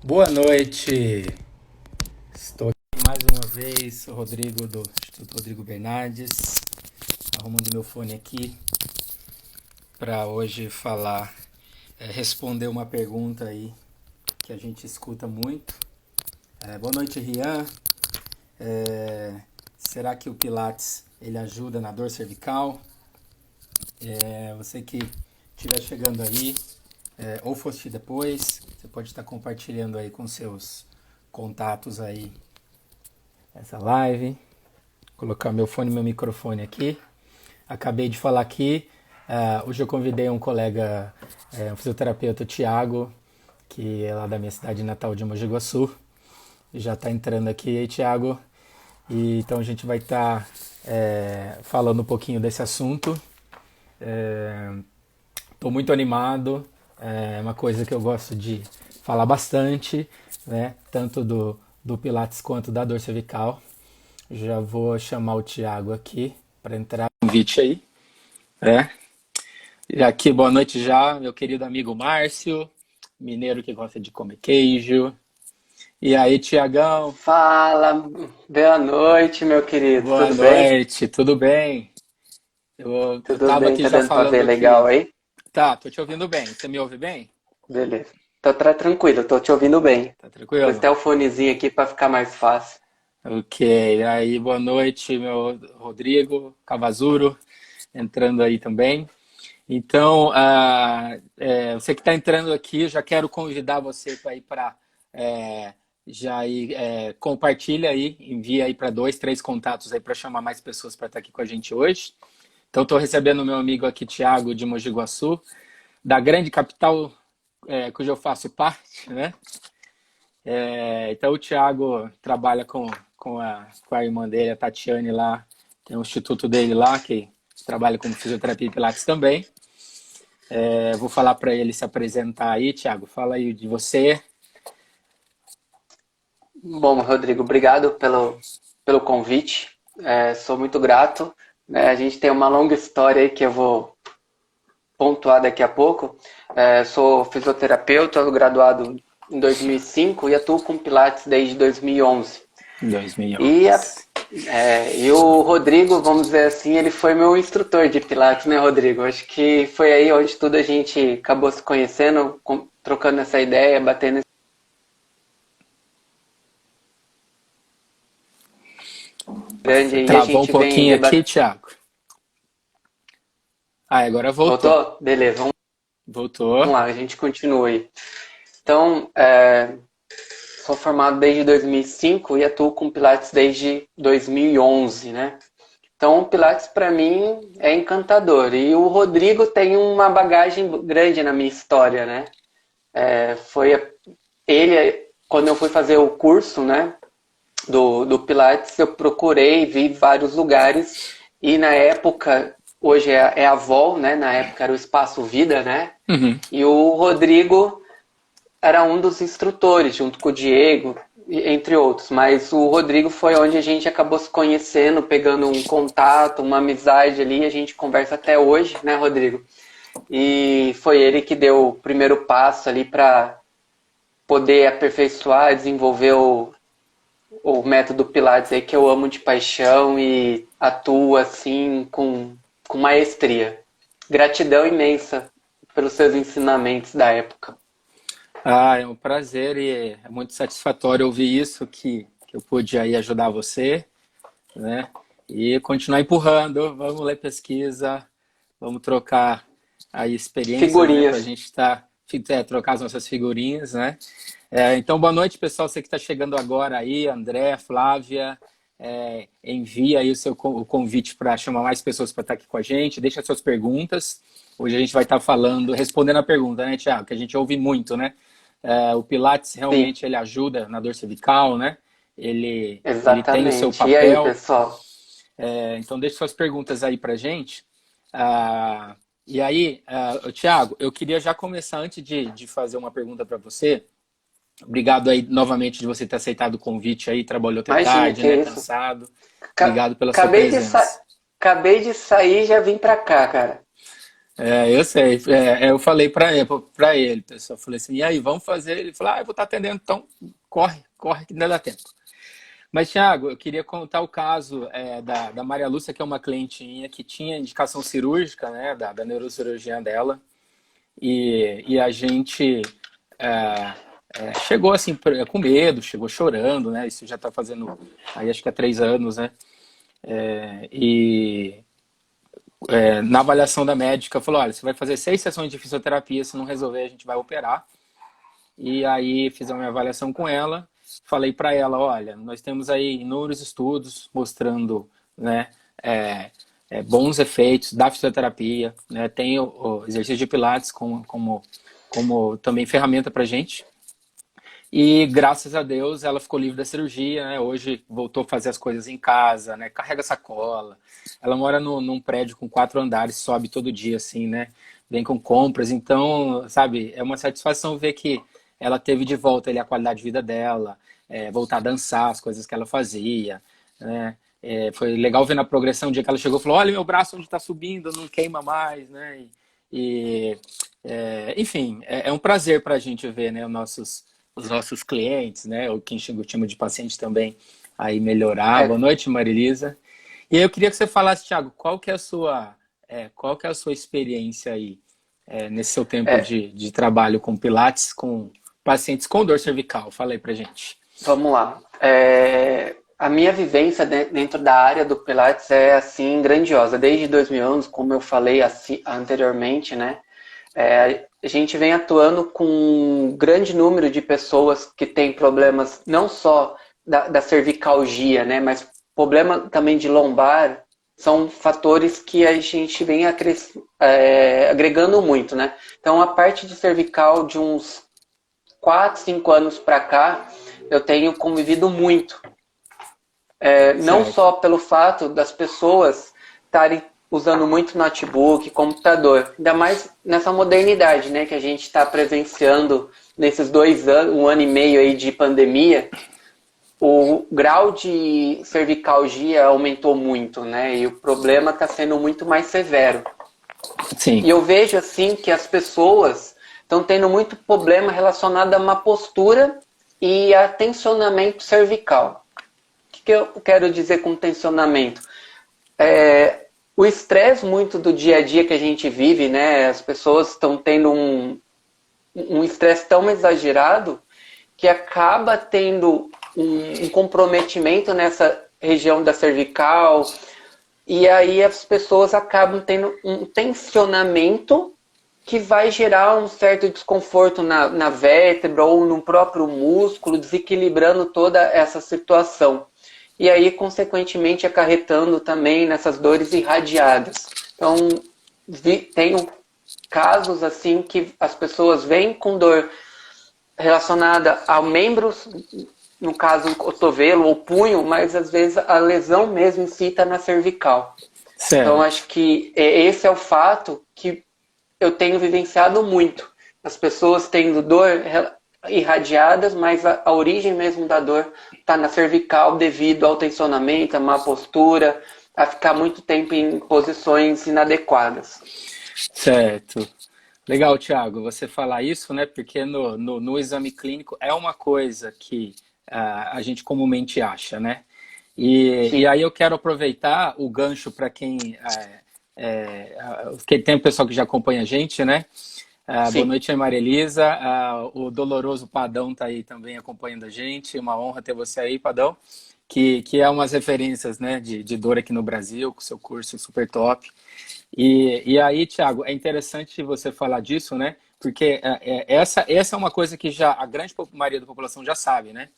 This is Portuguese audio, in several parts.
Boa noite, estou aqui mais uma vez, sou Rodrigo do Instituto Rodrigo Bernardes, arrumando meu fone aqui para hoje falar, responder uma pergunta aí que a gente escuta muito. Boa noite, Rian. Será que o Pilates ele ajuda na dor cervical? Você que estiver chegando aí, ou fosse depois, você pode estar compartilhando aí com seus contatos aí essa live. Vou colocar meu fone e meu microfone aqui. Acabei de falar aqui, hoje eu convidei um colega, um fisioterapeuta, o Thiago, que é lá da minha cidade natal de Mogi Guaçu. Já está entrando aqui, aí, Thiago. E então a gente vai estar falando um pouquinho desse assunto. Estou muito animado, é uma coisa que eu gosto de falar bastante, né? Tanto do Pilates quanto da dor cervical. Já vou chamar o Thiago aqui para entrar no convite aí. E aqui, boa noite já, meu querido amigo Márcio, mineiro que gosta de comer queijo. E aí, Tiagão, Fala, boa noite, meu querido. boa Tudo bem? noite, tudo bem? Eu Tudo tava bem, aqui tá já dando pra falando ver legal aqui. aí? Tá, tô te ouvindo bem. Você me ouve bem? Beleza. Tranquilo, tô te ouvindo bem. Tá Pus tranquilo? até o fonezinho aqui pra ficar mais fácil. Ok, aí boa noite, meu Rodrigo Cavazuro, entrando aí também. Então, você que está entrando aqui, já quero convidar você para ir para já ir, compartilha aí, envia aí para dois, três contatos aí para chamar mais pessoas para estar aqui com a gente hoje. Então, estou recebendo o meu amigo aqui, Thiago, de Mogi Guaçu, da grande capital cujo eu faço parte, né? Então, o Thiago trabalha com a irmã dele, a Tatiane, lá, tem um instituto dele lá, que trabalha com fisioterapia e pilates também. Vou falar para ele se apresentar aí, Thiago. Fala aí de você. Bom, Rodrigo, obrigado pelo convite. Sou muito grato, né? A gente tem uma longa história aí que eu vou pontuar daqui a pouco. Sou fisioterapeuta, graduado em 2005 e atuo com Pilates desde 2011. Em 2011. E, a- e o Rodrigo, vamos dizer assim, ele foi meu instrutor de Pilates, né, Rodrigo? Acho que foi aí onde tudo a gente acabou se conhecendo, trocando essa ideia, batendo esse grande Você aí, e a travou um gente vem pouquinho aqui, debatendo. Thiago. Agora voltou. Voltou? Beleza, vamos Voltou. lá, a gente continua aí. Então, sou formado desde 2005 e atuo com Pilates desde 2011, né? Então, o Pilates para mim é encantador. E o Rodrigo tem uma bagagem grande na minha história, né? Foi ele, quando eu fui fazer o curso, né, do Pilates, eu procurei, vi vários lugares e na época, hoje é a Vol, né? Na época era o Espaço Vida, né? Uhum. E o Rodrigo era um dos instrutores, junto com o Diego, entre outros. Mas o Rodrigo foi onde a gente acabou se conhecendo, pegando um contato, uma amizade ali. A gente conversa até hoje, né, Rodrigo? E foi ele que deu o primeiro passo ali para poder aperfeiçoar, desenvolver o método Pilates aí que eu amo de paixão e atuo assim com maestria. Gratidão imensa pelos seus ensinamentos da época. É um prazer e é muito satisfatório ouvir isso, que eu pude aí ajudar você, né? E continuar empurrando. Vamos ler pesquisa, vamos trocar aí experiências, né? Para a Figurinhas. gente trocar as nossas figurinhas, né? Então, boa noite, pessoal. Você que está chegando agora aí, André, Flávia, envia aí o convite para chamar mais pessoas para estar aqui com a gente. Deixa suas perguntas. Hoje a gente vai estar falando, respondendo a pergunta, né, Tiago? Que a gente ouve muito, né? O Pilates Sim, realmente ele ajuda na dor cervical, né? Ele tem o seu exatamente. E aí, papel. pessoal? Então, deixe suas perguntas aí para a gente. E aí, Tiago, eu queria já começar antes de fazer uma pergunta para você. Obrigado aí novamente de você ter aceitado o convite aí, trabalhou até Imagina, tarde, que né? isso. Cansado. Ca- Obrigado pela sua Acabei presença. acabei de sair e já vim pra cá, cara. Eu sei. Eu falei para ele, pessoal, falei assim, e aí, vamos fazer? Ele falou, eu vou estar atendendo, então corre, corre que ainda dá tempo. Mas, Thiago, eu queria contar o caso da Maria Lúcia, que é uma clientinha que tinha indicação cirúrgica, né, da neurocirurgiã dela, e a gente é, chegou assim com medo, chegou chorando, né? Isso já está fazendo aí acho que há 3 anos, né? E na avaliação da médica falou, olha, você vai fazer 6 sessões de fisioterapia, se não resolver a gente vai operar. E aí fiz a minha avaliação com ela, falei para ela, olha, nós temos aí inúmeros estudos mostrando, né, bons efeitos da fisioterapia, né, tem o exercício de Pilates como também ferramenta para gente. E graças a Deus ela ficou livre da cirurgia, né? Hoje voltou a fazer as coisas em casa, né? Carrega sacola. Ela mora num prédio com 4 andares, sobe todo dia, assim, né? Vem com compras. Então, sabe, é uma satisfação ver que ela teve de volta ali a qualidade de vida dela, voltar a dançar, as coisas que ela fazia, né? Foi legal ver na progressão, o dia que ela chegou e falou, olha, meu braço onde está subindo, não queima mais, né? Enfim, é um prazer para a gente ver, né, os nossos clientes, né? Ou quem chega o time de paciente também aí melhorar. Boa É, noite, Marilisa. E aí eu queria que você falasse, Thiago, qual que é a sua experiência aí nesse seu tempo é, de trabalho com Pilates, com pacientes com dor cervical? Fala aí pra gente. vamos lá. A minha vivência dentro da área do Pilates é assim grandiosa. Desde 2011, como eu falei anteriormente, né? A gente vem atuando com um grande número de pessoas que têm problemas não só da cervicalgia, né? Mas problema também de lombar. São fatores que a gente vem agregando muito, né? Então, a parte de cervical de uns 4, 5 anos para cá, eu tenho convivido muito. Não Certo. só pelo fato das pessoas estarem usando muito notebook, computador, ainda mais nessa modernidade, né, que a gente está presenciando nesses 2 anos, 1 ano e meio aí de pandemia, o grau de cervicalgia aumentou muito, né, e o problema está sendo muito mais severo. Sim, E eu vejo assim que as pessoas estão tendo muito problema relacionado a uma postura e a tensionamento cervical. O que eu quero dizer com tensionamento? O estresse muito do dia a dia que a gente vive, né? As pessoas estão tendo um estresse tão exagerado que acaba tendo um comprometimento nessa região da cervical, e aí as pessoas acabam tendo um tensionamento que vai gerar um certo desconforto na vértebra ou no próprio músculo, desequilibrando toda essa situação. E aí, consequentemente, acarretando também nessas dores irradiadas. Então, tenho casos assim que as pessoas vêm com dor relacionada a membros, no caso o cotovelo ou punho, mas às vezes a lesão mesmo em si está na cervical. Então, certo. acho que esse é o fato que eu tenho vivenciado muito. As pessoas tendo dor irradiadas, mas a origem mesmo da dor está na cervical devido ao tensionamento, a má postura, a ficar muito tempo em posições inadequadas. Certo. Legal, Thiago, você falar isso, né? Porque no exame clínico é uma coisa que a gente comumente acha, né? E Sim, aí eu quero aproveitar o gancho para quem que tem um pessoal que já acompanha a gente, né? Boa sim. noite, Maria Elisa. O Doloroso Padão está aí também acompanhando a gente. Uma honra ter você aí, Padão, que é umas referências, né, de dor aqui no Brasil, com seu curso super top. E aí, Thiago, é interessante você falar disso, né? Porque essa é uma coisa que já a grande maioria da população já sabe, né?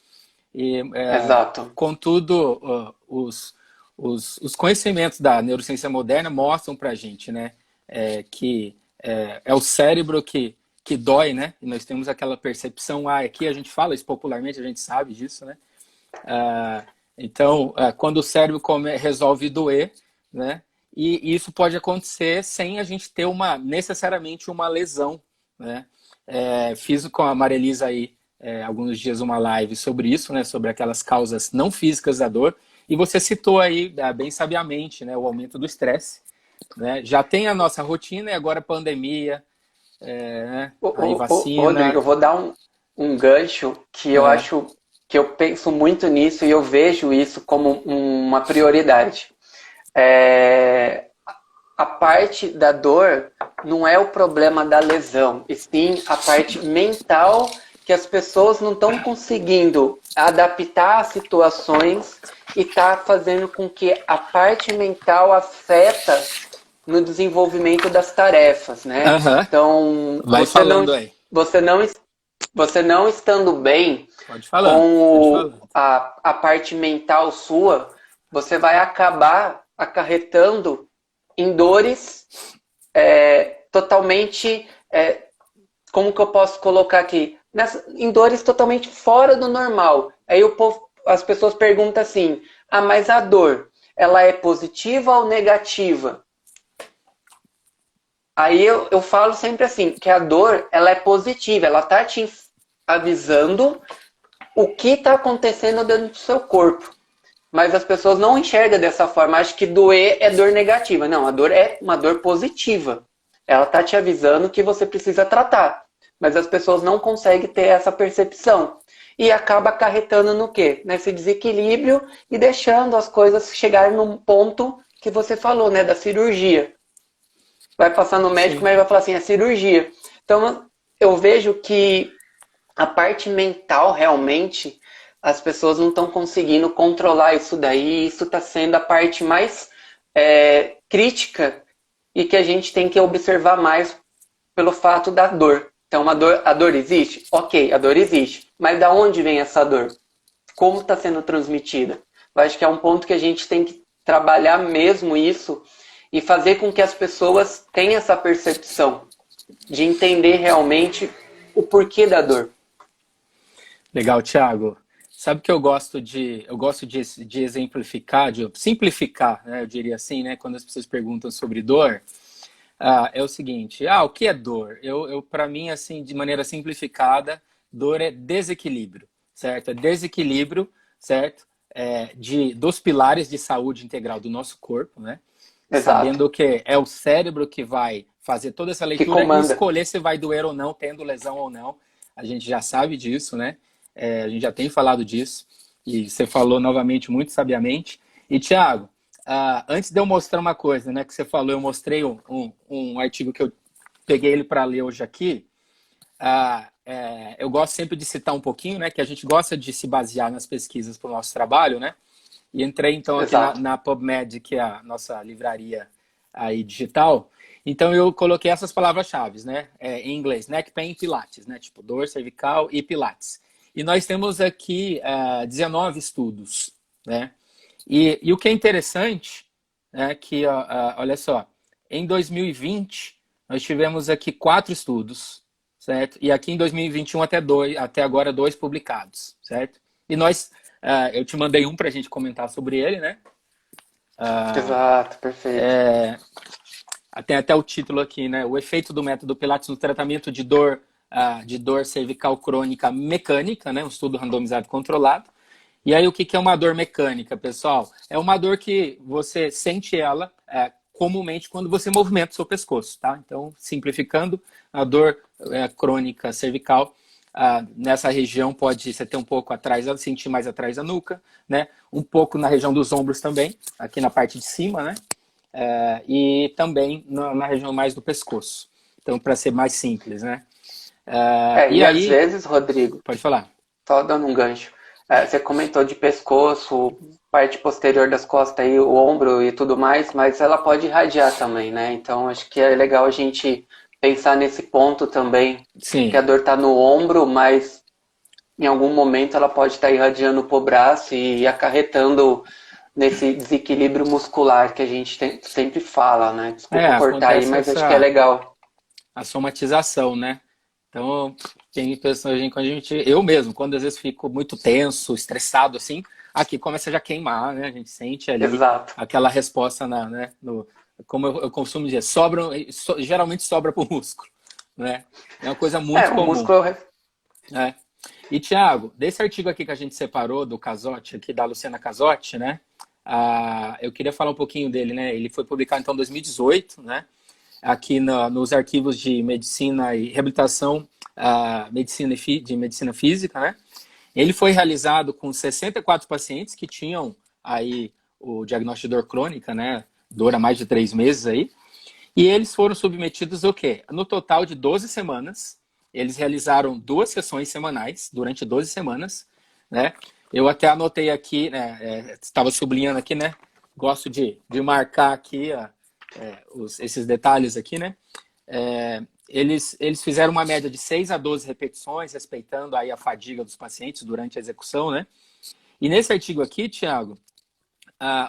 E, Exato. contudo, os conhecimentos da neurociência moderna mostram para a gente, né, que é o cérebro que dói, né? E nós temos aquela percepção, aqui a gente fala isso popularmente, a gente sabe disso, né? Então, quando o cérebro resolve doer, né? E isso pode acontecer sem a gente ter necessariamente uma lesão, né? Fiz com a Marilisa aí alguns dias uma live sobre isso, né? Sobre aquelas causas não físicas da dor. E você citou aí bem sabiamente, né? O aumento do estresse. né? Já tem a nossa rotina e agora pandemia, né? Aí Rodrigo, eu vacina. vou dar um gancho que eu É. acho que eu penso muito nisso e eu vejo isso como uma prioridade. É, a parte da dor não é o problema da lesão, e sim a parte mental que as pessoas não estão conseguindo adaptar às situações e está fazendo com que a parte mental afeta no desenvolvimento das tarefas, né? Aham. Então, Vai falando aí. você não, você não estando bem Pode falando. Pode com falando. a parte mental sua, você vai acabar acarretando em dores totalmente, como que eu posso colocar aqui? Em dores totalmente fora do normal. Aí as pessoas perguntam assim, ah, mas a dor, ela é positiva ou negativa? Aí eu falo sempre assim, que a dor, ela é positiva, ela tá te avisando o que está acontecendo dentro do seu corpo. Mas as pessoas não enxergam dessa forma. Acham que doer é dor negativa. Não, a dor é uma dor positiva. Ela está te avisando que você precisa tratar. Mas as pessoas não conseguem ter essa percepção. E acaba acarretando no quê? Nesse desequilíbrio e deixando as coisas chegarem num ponto que você falou, né? Da cirurgia. Vai passar no médico, Sim. mas vai falar assim, é cirurgia. Então, eu vejo que a parte mental, realmente, as pessoas não estão conseguindo controlar isso daí. Isso está sendo a parte mais crítica e que a gente tem que observar mais pelo fato da dor. Então, a dor existe? Ok, a dor existe. Mas da onde vem essa dor? Como está sendo transmitida? Eu acho que é um ponto que a gente tem que trabalhar mesmo isso e fazer com que as pessoas tenham essa percepção de entender realmente o porquê da dor. Legal, Thiago. Sabe que eu gosto de exemplificar, de simplificar, né? Eu diria assim, né? Quando as pessoas perguntam sobre dor, é o seguinte: o que é dor? Para mim, assim, de maneira simplificada, dor é desequilíbrio, certo? É desequilíbrio, certo? Dos pilares de saúde integral do nosso corpo, né? Exato. Sabendo que é o cérebro que vai fazer toda essa Que leitura e comanda. escolher se vai doer ou não, tendo lesão ou não. A gente já sabe disso, né? A gente já tem falado disso. E você falou novamente muito sabiamente. E, Thiago, antes de eu mostrar uma coisa, né, que você falou, eu mostrei um artigo que eu peguei ele para ler hoje aqui. Eu gosto sempre de citar um pouquinho, né, que a gente gosta de se basear nas pesquisas para o nosso trabalho, né? E entrei então aqui Exato. na PubMed, que é a nossa livraria aí digital. Então eu coloquei essas palavras-chave, né? Em inglês, neck pain e pilates, né? Tipo dor cervical e pilates. E nós temos aqui 19 estudos, né? E o que é interessante, né, que, olha só, em 2020, nós tivemos aqui 4 estudos, certo? E aqui em 2021 até agora 2 publicados, certo? E eu te mandei um para a gente comentar sobre ele, né? Exato, perfeito. Tem até o título aqui, né? O efeito do método Pilates no tratamento de dor cervical crônica mecânica, né? Um estudo randomizado controlado. E aí, o que é uma dor mecânica, pessoal? É uma dor que você sente ela comumente quando você movimenta o seu pescoço, tá? Então, simplificando, a dor crônica cervical nessa região pode ser ter um pouco atrás, sentir mais atrás da nuca, né? Um pouco na região dos ombros também, aqui na parte de cima, né? E também na região mais do pescoço. Então, para ser mais simples, né? E E às aí, vezes, Rodrigo, pode falar. só dando um gancho, você comentou de pescoço, parte posterior das costas aí, o ombro e tudo mais, mas ela pode irradiar também, né? Então acho que é legal a gente pensar nesse ponto também, que Sim. a dor está no ombro, mas em algum momento ela pode estar irradiando para o braço e acarretando nesse desequilíbrio muscular que a gente sempre fala, né? Desculpa cortar aí, Acontece mas acho que é legal. a somatização, né? Então, tem pessoas, quando eu mesmo, quando às vezes fico muito tenso, estressado, assim, aqui começa já a queimar, né? A gente sente ali Exato. aquela resposta, né? Como eu costumo dizer, geralmente sobra para o músculo, né? É uma coisa muito O comum, músculo né? E, Thiago, desse artigo aqui que a gente separou do Casotti, aqui da Luciana Casotti, né? eu queria falar um pouquinho dele, né? Ele foi publicado então em 2018, né? Aqui nos arquivos de medicina e reabilitação, de medicina física, né? Ele foi realizado com 64 pacientes que tinham aí o diagnóstico de dor crônica, né? Dor há mais de 3 meses aí. E eles foram submetidos ao quê? No total de 12 semanas, eles realizaram 2 sessões semanais, durante 12 semanas, né? Eu até anotei aqui, né? Estava sublinhando aqui, né? Gosto de marcar aqui esses detalhes aqui, né? Eles fizeram uma média de 6 a 12 repetições, respeitando aí a fadiga dos pacientes durante a execução, né? E nesse artigo aqui, Thiago,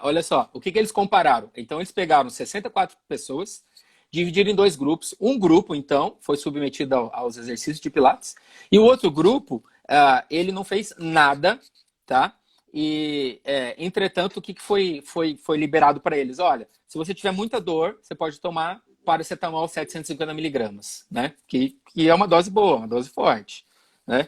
olha só, o que eles compararam? Então, eles pegaram 64 pessoas, dividiram em 2 grupos. Um grupo, então, foi submetido aos exercícios de Pilates, e o outro grupo, ele não fez nada, tá? E, entretanto, o que foi liberado para eles? Olha, se você tiver muita dor, você pode tomar paracetamol 750 miligramas, né? Que é uma dose boa, uma dose forte, né?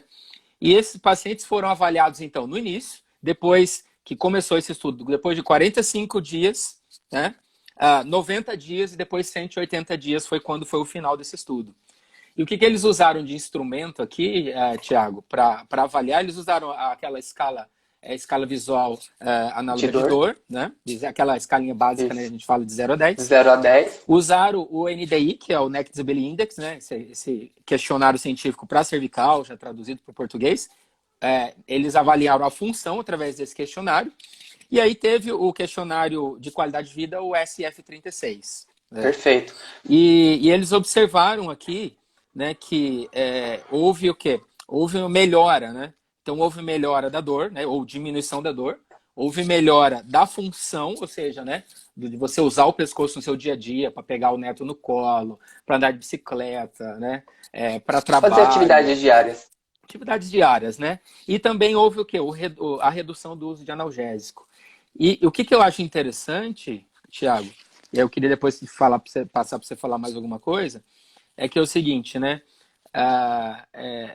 E esses pacientes foram avaliados, então, no início, depois que começou esse estudo, depois de 45 dias, né? 90 dias e depois 180 dias foi quando foi o final desse estudo. E o que eles usaram de instrumento aqui, Thiago, para avaliar? Eles usaram aquela escala visual análoga de dor, né? Aquela escalinha básica, né? A gente fala de 0 a 10. 0 a 10. Usaram o NDI, que é o Neck Disability Index, né? Esse questionário científico para cervical, já traduzido para o português. Eles avaliaram a função através desse questionário. E aí teve o questionário de qualidade de vida, o SF36. Né? Perfeito. E eles observaram aqui, né, que houve o quê? Houve uma melhora, né? Então, houve melhora da dor, né, ou diminuição da dor. Houve melhora da função, ou seja, né, de você usar o pescoço no seu dia a dia para pegar o neto no colo, para andar de bicicleta, né, para trabalho. Fazer atividades diárias. Atividades diárias, né? E também houve o quê? A redução do uso de analgésico. E o que eu acho interessante, Thiago, e eu queria depois passar para você falar mais alguma coisa, é que é o seguinte, né?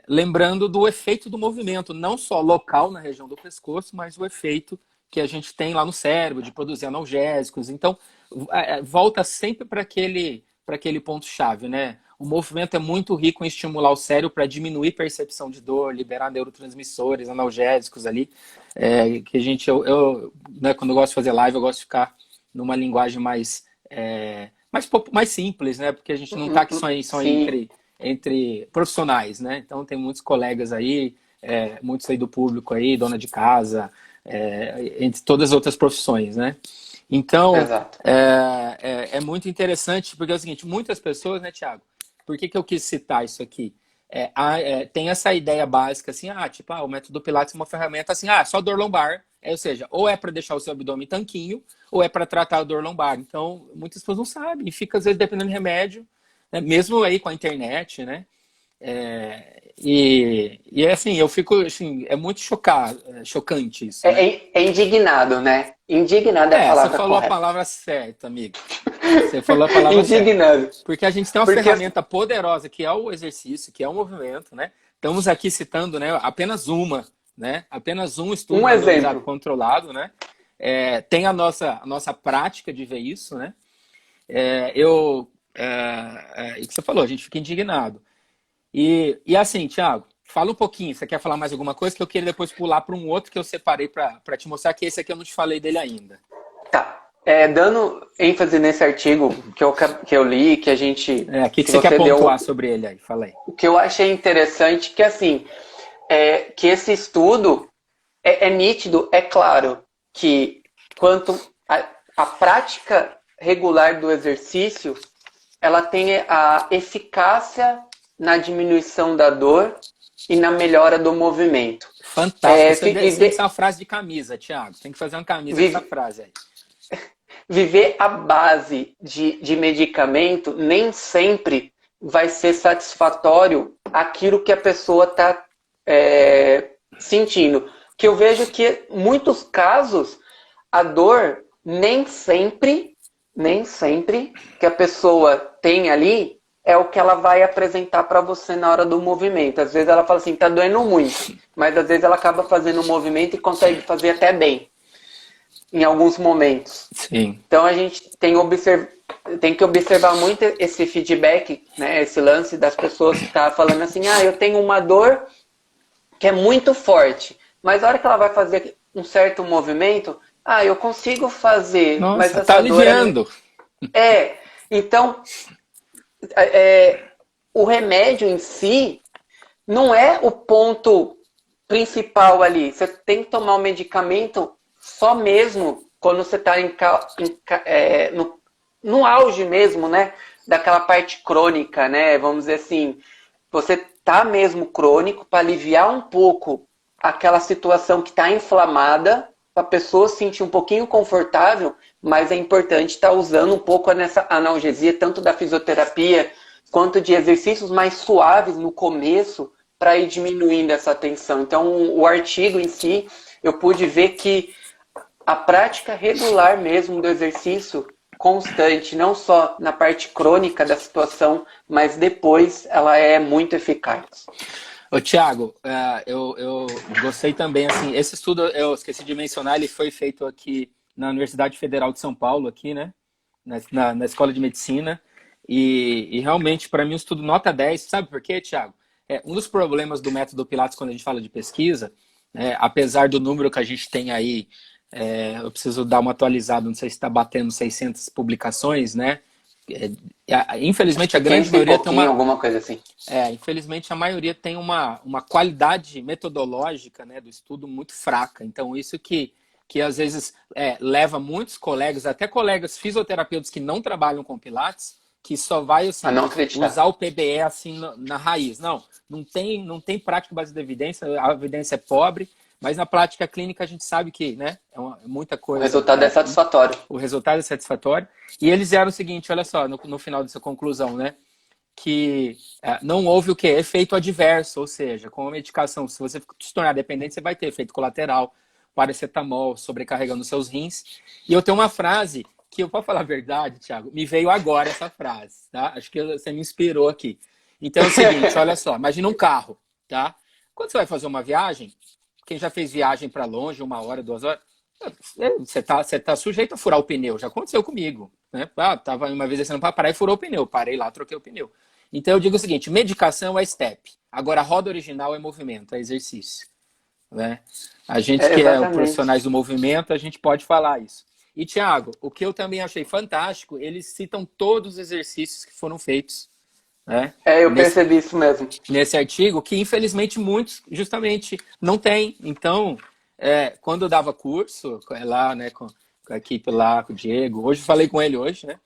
Lembrando do efeito do movimento, não só local na região do pescoço, mas o efeito que a gente tem lá no cérebro, de produzir analgésicos. Então, volta sempre para aquele ponto-chave, né? O movimento é muito rico em estimular o cérebro para diminuir percepção de dor, liberar neurotransmissores, analgésicos ali. Que a gente, né, quando eu gosto de fazer live, eu gosto de ficar numa linguagem mais simples, né? Porque a gente não está aqui só entre profissionais, né? Então tem muitos colegas aí, muitos aí do público aí, dona de casa, entre todas as outras profissões, né? Então, é muito interessante, porque é o seguinte, muitas pessoas, né, Thiago? Por que eu quis citar isso aqui? Tem essa ideia básica, assim, o método Pilates é uma ferramenta assim, só dor lombar, ou seja, ou é para deixar o seu abdômen tanquinho, ou é para tratar a dor lombar. Então, muitas pessoas não sabem, e fica, às vezes, dependendo do remédio, né? Mesmo aí com a internet, né? E assim, eu fico, assim, é muito chocante isso. Né? Indignado, né? Indignado é a palavra você falou correta. a palavra certa, amigo. Você falou a palavra indignado. certa. Porque a gente tem uma ferramenta poderosa, que é o exercício, que é o movimento, né? Estamos aqui citando, né, apenas uma, né? Apenas um estudo randomizado controlado, né? Tem a nossa prática de ver isso, né? E que você falou, a gente fica indignado. E assim, Thiago, fala um pouquinho. Você quer falar mais alguma coisa? Que eu queria depois pular para um outro que eu separei para te mostrar, que esse aqui eu não te falei dele ainda. Tá. Dando ênfase nesse artigo que eu li, que a gente... O que você quer pontuar sobre ele aí? Fala aí. O que eu achei interessante que, assim, que esse estudo é nítido, é claro, que quanto a prática regular do exercício, ela tem a eficácia na diminuição da dor e na melhora do movimento. Fantástico. Isso é uma frase de camisa, Thiago. Tem que fazer uma camisa dessa frase aí. Viver à base de medicamento nem sempre vai ser satisfatório aquilo que a pessoa está sentindo. Que eu vejo que, em muitos casos, a dor nem sempre que a pessoa tem ali é o que ela vai apresentar para você na hora do movimento. Às vezes ela fala assim, tá doendo muito, mas às vezes ela acaba fazendo um movimento e consegue fazer até bem. em alguns momentos. Sim. Então a gente tem que observar muito esse feedback, né, esse lance das pessoas que estão falando assim, eu tenho uma dor que é muito forte, mas a hora que ela vai fazer um certo movimento, eu consigo fazer, mas Nossa, tá essa dor aliviando. então o remédio em si não é o ponto principal ali. Você tem que tomar o medicamento só mesmo quando você está no auge mesmo, né? Daquela parte crônica, né? Vamos dizer assim, você tá mesmo crônico para aliviar um pouco aquela situação que está inflamada, para a pessoa se sentir um pouquinho confortável, mas é importante estar usando um pouco nessa analgesia, tanto da fisioterapia quanto de exercícios mais suaves no começo, para ir diminuindo essa tensão. Então, o artigo em si, eu pude ver que a prática regular mesmo do exercício constante, não só na parte crônica da situação, mas depois ela é muito eficaz. Ô, Thiago, eu gostei também, assim, esse estudo, eu esqueci de mencionar, ele foi feito aqui na Universidade Federal de São Paulo, aqui, né, na Escola de Medicina, e realmente, para mim, um estudo nota 10, sabe por quê, Thiago? Um dos problemas do método Pilates, quando a gente fala de pesquisa, apesar do número que a gente tem aí, eu preciso dar uma atualizada, não sei se está batendo 600 publicações, né? Infelizmente, a grande maioria tem uma... alguma coisa assim. Infelizmente, a maioria tem uma qualidade metodológica, né, do estudo muito fraca. Então, isso que às vezes leva muitos colegas, até colegas fisioterapeutas que não trabalham com Pilates, que só vai assim, usar o PBE assim na raiz. Não tem prática baseada em evidência, a evidência é pobre, mas na prática clínica a gente sabe que, né, muita coisa. O resultado é satisfatório. O resultado é satisfatório. E eles eram o seguinte, olha só, no final dessa conclusão, né, que não houve o quê? Efeito adverso, ou seja, com a medicação, se você se tornar dependente, você vai ter efeito colateral, paracetamol, sobrecarregando seus rins. E eu tenho uma frase que, eu posso falar a verdade, Thiago, me veio agora essa frase, tá? Acho que você me inspirou aqui. Então é o seguinte, olha só, imagina um carro, tá? Quando você vai fazer uma viagem, quem já fez viagem para longe, 1 hora, 2 horas, você tá sujeito a furar o pneu, já aconteceu comigo, né? Tava uma vez descendo para parar e furou o pneu, parei lá, troquei o pneu. Então eu digo o seguinte, medicação é step, agora a roda original é movimento, é exercício, né? A gente que é profissionais do movimento, a gente pode falar isso. E, Thiago, o que eu também achei fantástico, eles citam todos os exercícios que foram feitos, né? Eu percebi isso mesmo. Nesse artigo, que infelizmente muitos justamente não tem. Então, quando eu dava curso lá, né, com a equipe lá, com o Diego, hoje falei com ele hoje, né?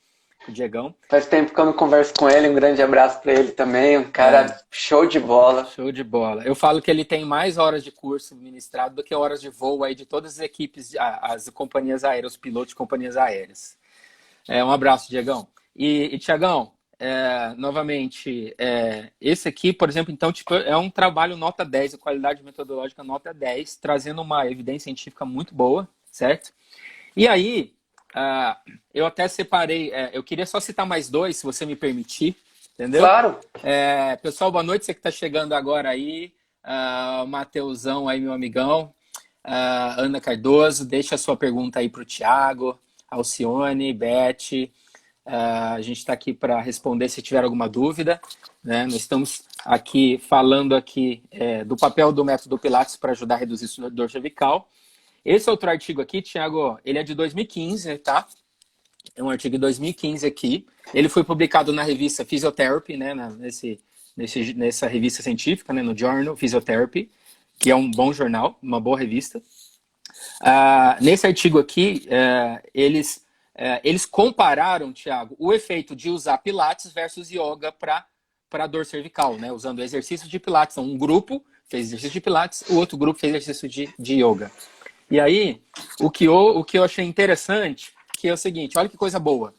O Diegão. Faz tempo que eu não converso com ele, um grande abraço para ele também, um cara show de bola. Show de bola. Eu falo que ele tem mais horas de curso ministrado do que horas de voo aí de todas as equipes, as companhias aéreas, os pilotos de companhias aéreas. Um abraço, Diegão. E Tiagão, novamente, esse aqui, por exemplo, então, tipo, é um trabalho nota 10, a qualidade metodológica nota 10, trazendo uma evidência científica muito boa, certo? E aí, eu até separei, eu queria só citar mais 2, se você me permitir, entendeu? Claro. Pessoal, boa noite, você que está chegando agora aí, o Mateusão aí, meu amigão, Ana Cardoso, deixa a sua pergunta aí para o Thiago, Alcione, Beth, a gente está aqui para responder se tiver alguma dúvida, né? Nós estamos aqui falando aqui do papel do método Pilates para ajudar a reduzir a dor cervical. Esse outro artigo aqui, Thiago, ele é de 2015, tá? É um artigo de 2015 aqui. Ele foi publicado na revista Physiotherapy, né? Nessa revista científica, né? No Journal Physiotherapy, que é um bom jornal, uma boa revista. Nesse artigo aqui, eles compararam, Thiago, o efeito de usar Pilates versus Yoga para dor cervical, né? Usando exercícios de Pilates. Então, um grupo fez exercício de Pilates, o outro grupo fez exercício de Yoga. E aí, o que eu achei interessante, que é o seguinte, olha que coisa boa.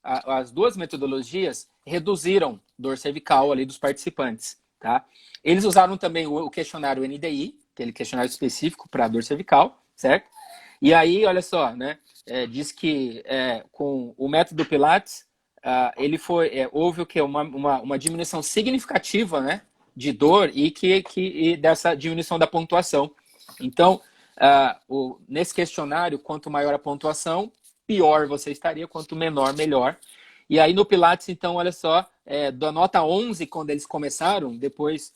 As duas metodologias reduziram dor cervical ali dos participantes, tá? Eles usaram também o questionário NDI, aquele questionário específico para dor cervical, certo? E aí, olha só, né? Diz que com o método Pilates, houve o quê? Uma diminuição significativa, né, de dor e dessa diminuição da pontuação. Então, nesse questionário, quanto maior a pontuação, pior você estaria, quanto menor, melhor. E aí no Pilates, então, olha só, da nota 11, quando eles começaram, depois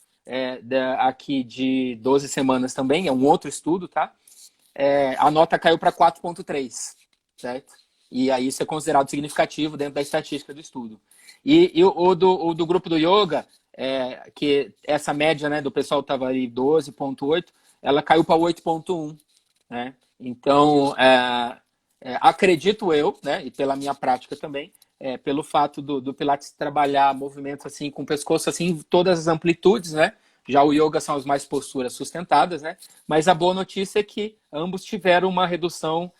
aqui de 12 semanas também, é um outro estudo, tá? A nota caiu para 4,3, certo? E aí isso é considerado significativo dentro da estatística do estudo. E o do grupo do yoga, que essa média, né, do pessoal estava ali 12,8, ela caiu para 8,1, né? Então, acredito eu, né, e pela minha prática também, pelo fato do Pilates trabalhar movimentos assim com o pescoço assim em todas as amplitudes, né? Já o yoga são as mais posturas sustentadas, né? Mas a boa notícia é que ambos tiveram uma redução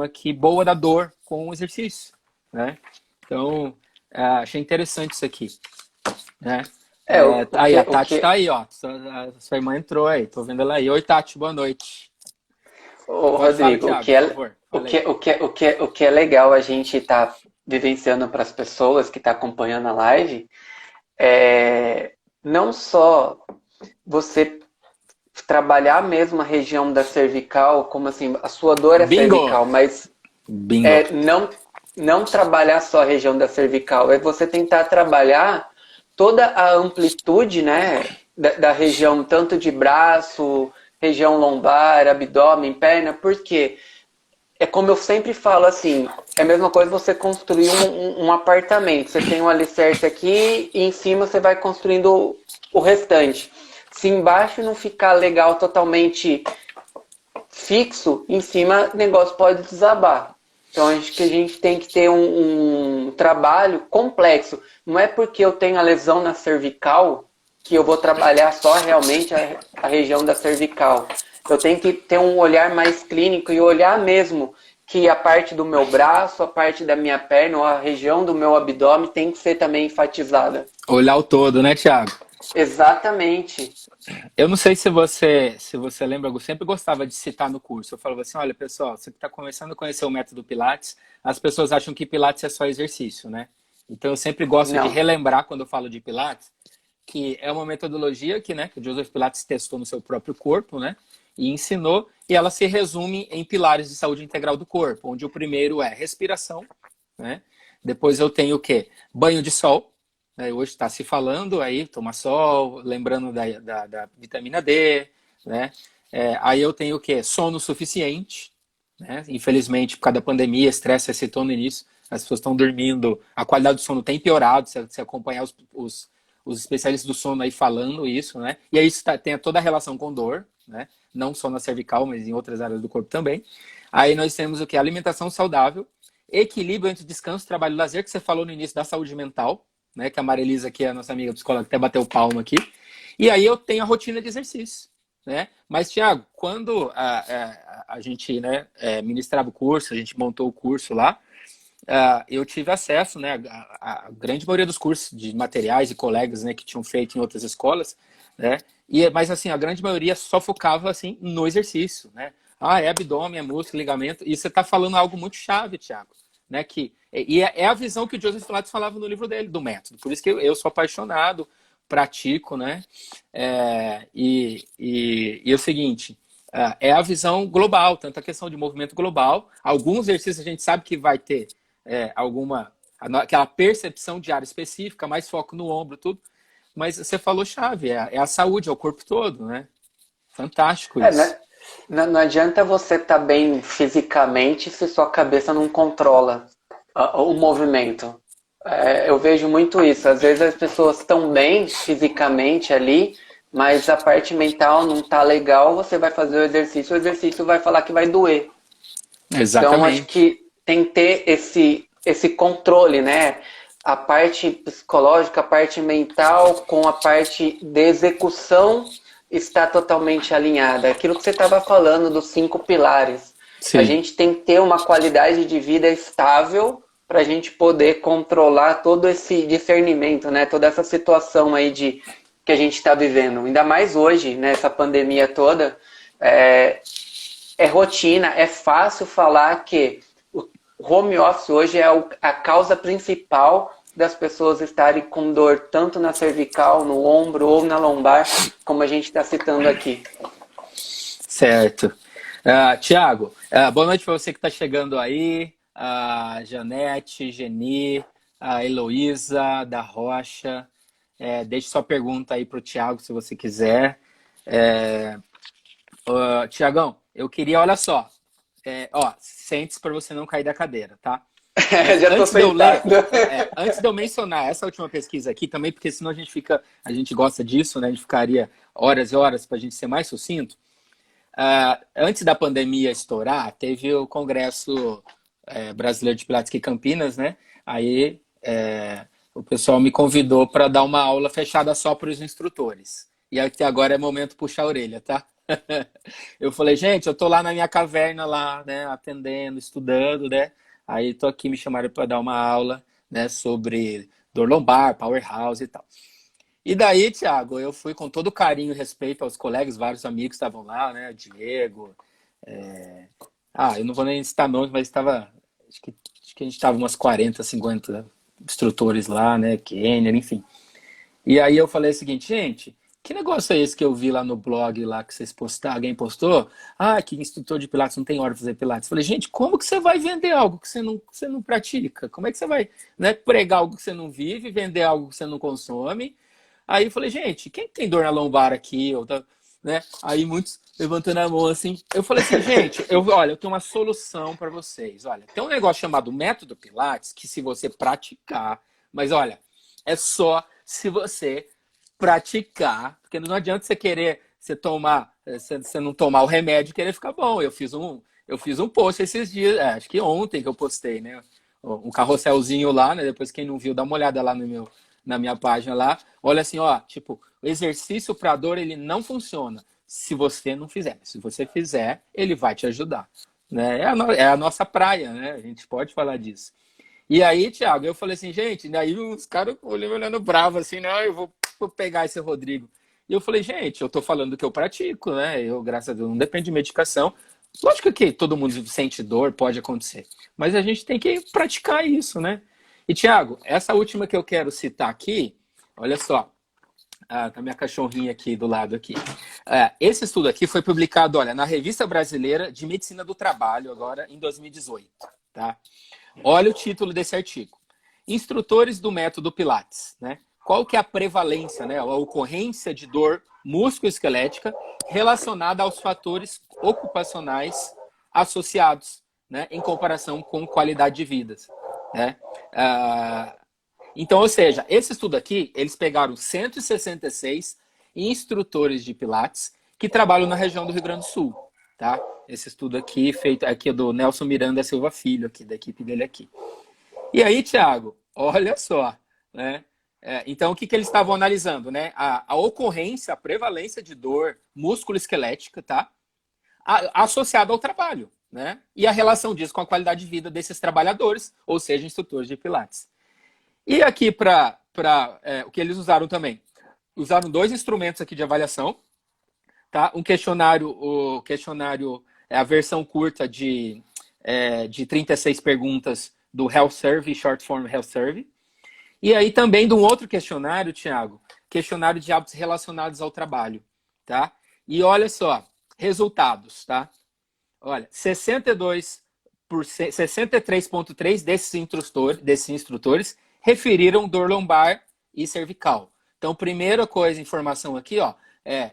aqui boa da dor com o exercício, né? Então, achei interessante isso aqui, né? Aí, a Tati tá aí, ó. A sua irmã entrou aí, tô vendo ela aí. Oi, Tati, boa noite. Ô, Pode falar, Rodrigo, Thiago, por favor. o que é legal a gente estar vivenciando para as pessoas que estão acompanhando a live não só você trabalhar mesmo a região da cervical, como assim, a sua dor é Bingo! cervical, mas Bingo. não trabalhar só a região da cervical, é você tentar trabalhar toda a amplitude, né, da região, tanto de braço, região lombar, abdômen, perna, porque é como eu sempre falo assim, é a mesma coisa você construir um apartamento. Você tem um alicerce aqui e em cima você vai construindo o restante. Se embaixo não ficar legal, totalmente fixo, em cima o negócio pode desabar. Então acho que a gente tem que ter um trabalho complexo. Não é porque eu tenho a lesão na cervical que eu vou trabalhar só realmente a região da cervical. Eu tenho que ter um olhar mais clínico e olhar mesmo que a parte do meu braço, a parte da minha perna ou a região do meu abdômen tem que ser também enfatizada. Olhar o todo, né, Thiago? Exatamente. Eu não sei se você lembra, eu sempre gostava de citar no curso. Eu falava assim, olha, pessoal, você que está começando a conhecer o método Pilates, as pessoas acham que Pilates é só exercício, né? Então eu sempre gosto de relembrar quando eu falo de Pilates, que é uma metodologia que o Joseph Pilates testou no seu próprio corpo, né? E ensinou, e ela se resume em pilares de saúde integral do corpo, onde o primeiro é respiração, né? Depois eu tenho o quê? Banho de sol, né? Hoje está se falando aí, tomar sol, lembrando da vitamina D, né? Aí eu tenho o quê? Sono suficiente, né? Infelizmente, por causa da pandemia, estresse, você citou no início, as pessoas estão dormindo, a qualidade do sono tem piorado, se você acompanhar os especialistas do sono aí falando isso, né? E aí isso tem toda a relação com dor, né? Não só na cervical, mas em outras áreas do corpo também. Aí nós temos o que? Alimentação saudável, equilíbrio entre descanso, trabalho e lazer, que você falou no início da saúde mental, né? Que a Marilisa, que é a nossa amiga psicóloga, até bateu palma aqui. E aí eu tenho a rotina de exercício, né? Mas, Thiago, quando a gente, né, ministrava o curso, a gente montou o curso lá, eu tive acesso, né, a grande maioria dos cursos de materiais e colegas, né, que tinham feito em outras escolas, né, mas assim, a grande maioria só focava assim no exercício, né, é abdômen, é músculo, ligamento, e você está falando algo muito chave, Thiago, né, é a visão que o Joseph Pilates falava no livro dele, do método, por isso que eu sou apaixonado, pratico, né, e é o seguinte, é a visão global, tanto a questão de movimento global, alguns exercícios a gente sabe que vai ter aquela percepção de área específica, mais foco no ombro, tudo. Mas você falou chave, é a saúde, é o corpo todo, né? Fantástico isso. Né? Não adianta você estar bem fisicamente se sua cabeça não controla o movimento. Eu vejo muito isso. Às vezes as pessoas estão bem fisicamente ali, mas a parte mental não está legal, você vai fazer o exercício vai falar que vai doer. Exatamente. Então, acho que tem que ter esse controle, né? A parte psicológica, a parte mental com a parte de execução está totalmente alinhada. Aquilo que você estava falando dos 5 pilares. Sim. A gente tem que ter uma qualidade de vida estável para a gente poder controlar todo esse discernimento, né? Toda essa situação aí que a gente está vivendo. Ainda mais hoje, nessa pandemia toda, é rotina, é fácil falar que o home office hoje é a causa principal das pessoas estarem com dor tanto na cervical, no ombro ou na lombar, como a gente está citando aqui. Certo. Tiago, boa noite para você que está chegando aí, a Janete, Geni, a Heloísa, da Rocha. Deixe sua pergunta aí para o Tiago, se você quiser. É, Tiagão, eu queria, olha só, sente-se para você não cair da cadeira, tá? Mas Já tô sentado. antes de eu mencionar essa última pesquisa aqui também, porque senão a gente gosta disso, né? A gente ficaria horas e horas para a gente ser mais sucinto. Antes da pandemia estourar, teve o Congresso Brasileiro de Pilates aqui em Campinas, né? Aí o pessoal me convidou para dar uma aula fechada só para os instrutores. E até agora é momento puxar a orelha, tá? Eu falei, gente, eu tô lá na minha caverna lá, né, atendendo, estudando, né? Aí tô aqui, me chamaram para dar uma aula, né, sobre dor lombar, powerhouse e tal. E daí, Thiago, eu fui com todo carinho e respeito aos colegas, vários amigos estavam lá, né? Diego. Eu não vou nem citar nomes, mas estava. Acho que a gente estava umas 40, 50 instrutores lá, né? Kenner, enfim. E aí eu falei o seguinte, gente, que negócio é esse que eu vi lá no blog lá que vocês postaram? Alguém postou? Que instrutor de Pilates não tem hora de fazer Pilates. Eu falei, gente, como que você vai vender algo que você não pratica? Como é que você vai, né, pregar algo que você não vive, vender algo que você não consome? Aí eu falei, gente, quem tem dor na lombar aqui? Né? Aí muitos levantando a mão assim. Eu falei assim, gente, olha, eu tenho uma solução para vocês. Olha, tem um negócio chamado método Pilates, que se você praticar, mas olha, é só se você praticar, porque não adianta você querer você não tomar o remédio e querer ficar bom. Eu fiz um post esses dias, acho que ontem que eu postei, né? Um carrosselzinho lá, né? Depois quem não viu, dá uma olhada lá na minha página lá. Olha assim, ó, tipo, o exercício para dor ele não funciona se você não fizer. Se você fizer, ele vai te ajudar, né? É a nossa praia, né? A gente pode falar disso. E aí, Thiago, eu falei assim, gente, daí os caras olhando bravo assim, não, eu vou pegar esse Rodrigo. E eu falei, gente, eu tô falando do que eu pratico, né? Eu, graças a Deus, não depende de medicação. Lógico que todo mundo sente dor, pode acontecer. Mas a gente tem que praticar isso, né? E, Thiago, essa última que eu quero citar aqui, olha só, tá minha cachorrinha aqui do lado aqui. Esse estudo aqui foi publicado, olha, na Revista Brasileira de Medicina do Trabalho, agora em 2018, tá? Olha o título desse artigo. Instrutores do método Pilates, né? Qual que é a prevalência, né, a ocorrência de dor musculoesquelética relacionada aos fatores ocupacionais associados, né, em comparação com qualidade de vida, né? Então, ou seja, esse estudo aqui, eles pegaram 166 instrutores de Pilates que trabalham na região do Rio Grande do Sul, tá? Esse estudo aqui, feito aqui do Nelson Miranda Silva Filho, aqui, da equipe dele aqui. E aí, Thiago, olha só, né? Então, o que eles estavam analisando, né? A ocorrência, a prevalência de dor musculoesquelética, tá? Associada ao trabalho, né? E a relação disso com a qualidade de vida desses trabalhadores, ou seja, instrutores de Pilates. E aqui, o que eles usaram também? Usaram 2 instrumentos aqui de avaliação, tá? O questionário é a versão curta de 36 perguntas do Health Survey, Short Form Health Survey. E aí também de um outro questionário, Thiago, questionário de hábitos relacionados ao trabalho, tá? E olha só, resultados, tá? Olha, 63,3% desses instrutores referiram dor lombar e cervical. Então, primeira coisa, informação aqui, ó,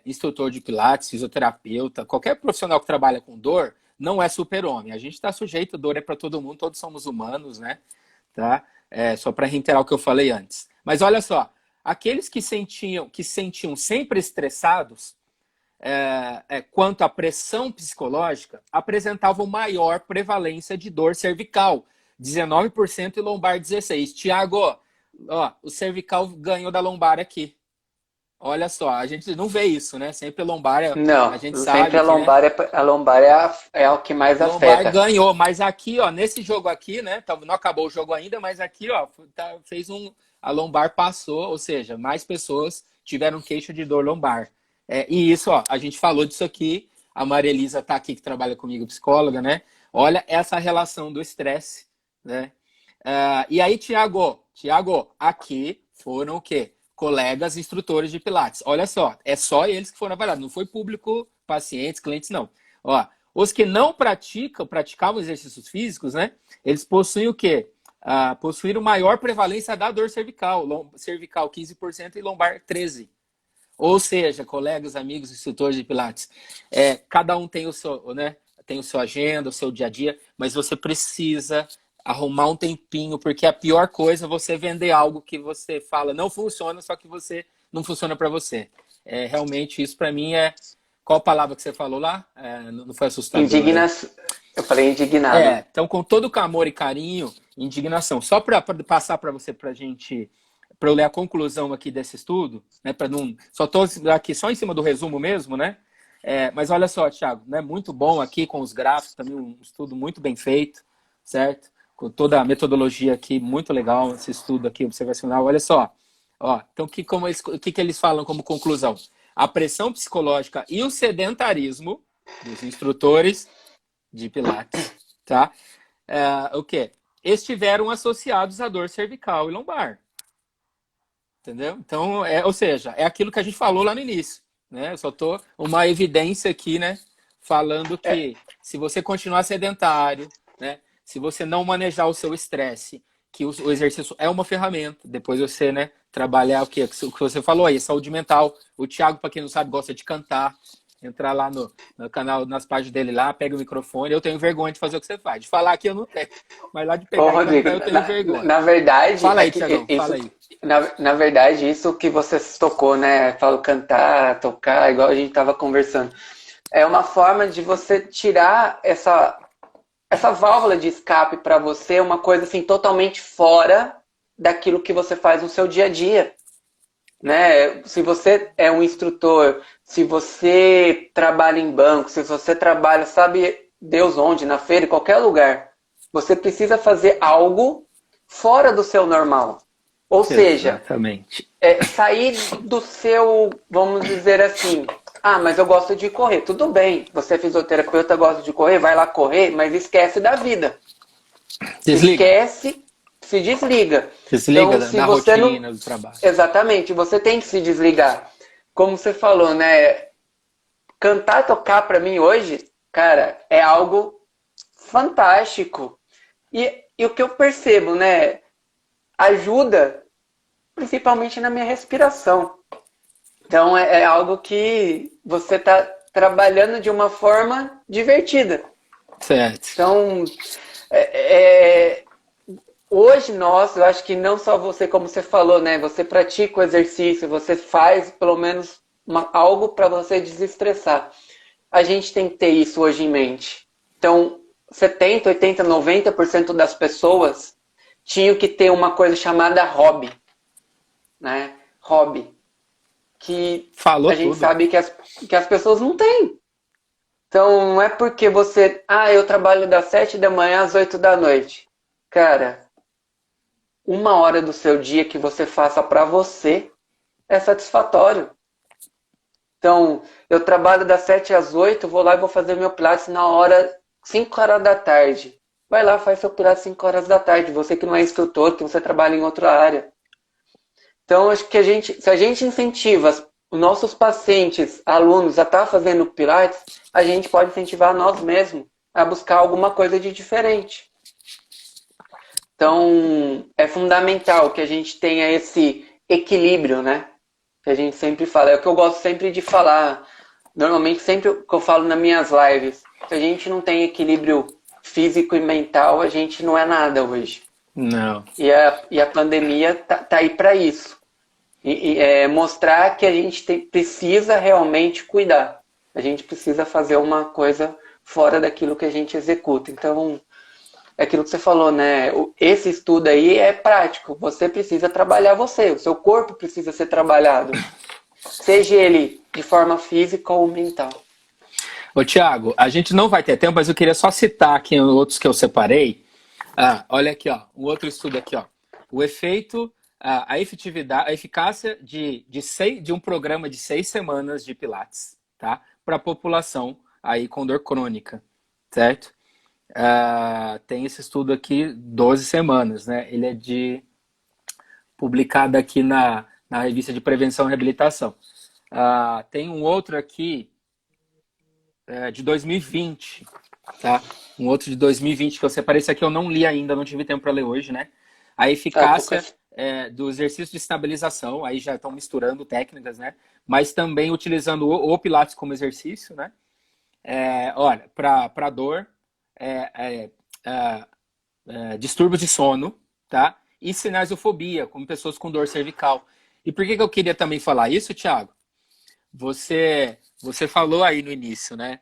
instrutor de Pilates, fisioterapeuta, qualquer profissional que trabalha com dor, não é super-homem. A gente está sujeito, dor é para todo mundo, todos somos humanos, né? Tá? Só para reiterar o que eu falei antes. Mas olha só, aqueles que se sentiam sempre estressados, quanto à pressão psicológica, apresentavam maior prevalência de dor cervical, 19% e lombar 16%. Tiago, ó, o cervical ganhou da lombar aqui. Olha só, a gente não vê isso, né? Sempre a lombar, Não, a gente sempre sabe que, né? a lombar é o que mais Lombar afeta. ganhou, mas aqui, ó, nesse jogo aqui, né? Não acabou o jogo ainda, mas aqui, ó, a lombar passou, ou seja, mais pessoas tiveram queixa de dor lombar. E isso, ó, a gente falou disso aqui, a Maria Elisa tá aqui, que trabalha comigo, psicóloga, né? Olha essa relação do estresse, né? E aí, Tiago, aqui foram o quê? Colegas instrutores de Pilates. Olha só, é só eles que foram avaliados, não foi público pacientes, clientes, não. Ó, os que não praticavam exercícios físicos, né? Eles possuem o quê? Possuíram maior prevalência da dor cervical, cervical 15% e lombar 13%. Ou seja, colegas, amigos, instrutores de Pilates, cada um tem o seu, né? Tem o seu agenda, o seu dia a dia, mas você precisa arrumar um tempinho, porque a pior coisa é você vender algo que você fala não funciona, só que você não funciona para você. Realmente, isso para mim é... Qual a palavra que você falou lá? Não foi assustador, né? Eu falei indignado. Então, com todo o amor e carinho, indignação. Só para passar para você, para eu ler a conclusão aqui desse estudo, né? Só estou aqui só em cima do resumo mesmo, né? Mas olha só, Thiago, né? Muito bom aqui com os gráficos, também um estudo muito bem feito, certo? Com toda a metodologia aqui, muito legal esse estudo aqui observacional. Olha só, então o que eles falam como conclusão? A pressão psicológica e o sedentarismo dos instrutores de Pilates, tá? O quê? Estiveram associados à dor cervical e lombar. Entendeu? Então, ou seja, é aquilo que a gente falou lá no início, né? Eu só tô uma evidência aqui, né? Falando que se você continuar sedentário, né? Se você não manejar o seu estresse, que o exercício é uma ferramenta, depois você, né? Trabalhar o que você falou aí, saúde mental. O Thiago, para quem não sabe, gosta de cantar. Entrar lá no canal, nas páginas dele lá, pega o microfone. Eu tenho vergonha de fazer o que você faz. De falar aqui eu não tenho. Mas lá de pegar e Rodrigo, cantar eu tenho vergonha. na verdade, Fala aí, Thiagão, fala aí. Na verdade, isso que você tocou, né? Falo cantar, tocar, igual a gente estava conversando. É uma forma de você tirar essa válvula de escape para você, uma coisa assim totalmente fora daquilo que você faz no seu dia a dia. Né? Se você é um instrutor, se você trabalha em banco, se você trabalha, sabe Deus onde, na feira, em qualquer lugar, você precisa fazer algo fora do seu normal. Ou seja, exatamente. Sair do seu, vamos dizer assim, mas eu gosto de correr. Tudo bem, você é fisioterapeuta, gosta de correr, vai lá correr, mas esquece da vida. Desliga. Esquece, se desliga. Desliga então, se da você rotina, não... do trabalho. Exatamente, você tem que se desligar. Como você falou, né? Cantar, tocar para mim hoje, cara, é algo fantástico. E o que eu percebo, né? Ajuda principalmente na minha respiração. Então é algo que você está trabalhando de uma forma divertida. Certo. Então, hoje eu acho que não só você, como você falou, né? Você pratica o exercício, você faz pelo menos algo para você desestressar. A gente tem que ter isso hoje em mente. Então, 70, 80, 90% das pessoas tinham que ter uma coisa chamada hobby. Né? Hobby. Que falou a gente tudo. sabe que as pessoas não têm. Então, não é porque você... eu trabalho das 7 da manhã às 8 da noite. Cara, 1 hora do seu dia que você faça para você é satisfatório. Então, eu trabalho das 7 às 8, vou lá e vou fazer meu Pilates na hora 5 horas da tarde. Vai lá, faz seu Pilates 5 horas da tarde. Você que não é instrutor, que você trabalha em outra área. Então, acho que se a gente incentiva os nossos pacientes, alunos, a estar fazendo Pilates, a gente pode incentivar nós mesmos a buscar alguma coisa de diferente. Então, é fundamental que a gente tenha esse equilíbrio, né? Que a gente sempre fala. É o que eu gosto sempre de falar. Normalmente, sempre que eu falo nas minhas lives, se a gente não tem equilíbrio físico e mental, a gente não é nada hoje. Não. E a pandemia tá aí para isso. Mostrar que a gente precisa realmente cuidar. A gente precisa fazer uma coisa fora daquilo que a gente executa. Então, é aquilo que você falou, né? Esse estudo aí é prático. Você precisa trabalhar você. O seu corpo precisa ser trabalhado. Seja ele de forma física ou mental. Ô, Thiago, a gente não vai ter tempo, mas eu queria só citar aqui outros que eu separei. Olha aqui, ó, um outro estudo aqui, ó. O efeito, a efetividade, a eficácia de um programa de 6 semanas de Pilates, tá? Para a população aí com dor crônica, certo? Tem esse estudo aqui, 12 semanas, né? Ele é publicado aqui na revista de Prevenção e Reabilitação. Tem um outro aqui, de 2020, tá? Um outro de 2020 que eu separei, esse aqui eu não li ainda, não tive tempo para ler hoje, né? A eficácia do exercício de estabilização, aí já estão misturando técnicas, né? Mas também utilizando o Pilates como exercício, né? Olha, para dor, distúrbios de sono, tá? E sinusofobia, como pessoas com dor cervical. E por que eu queria também falar isso, Thiago? Você falou aí no início, né?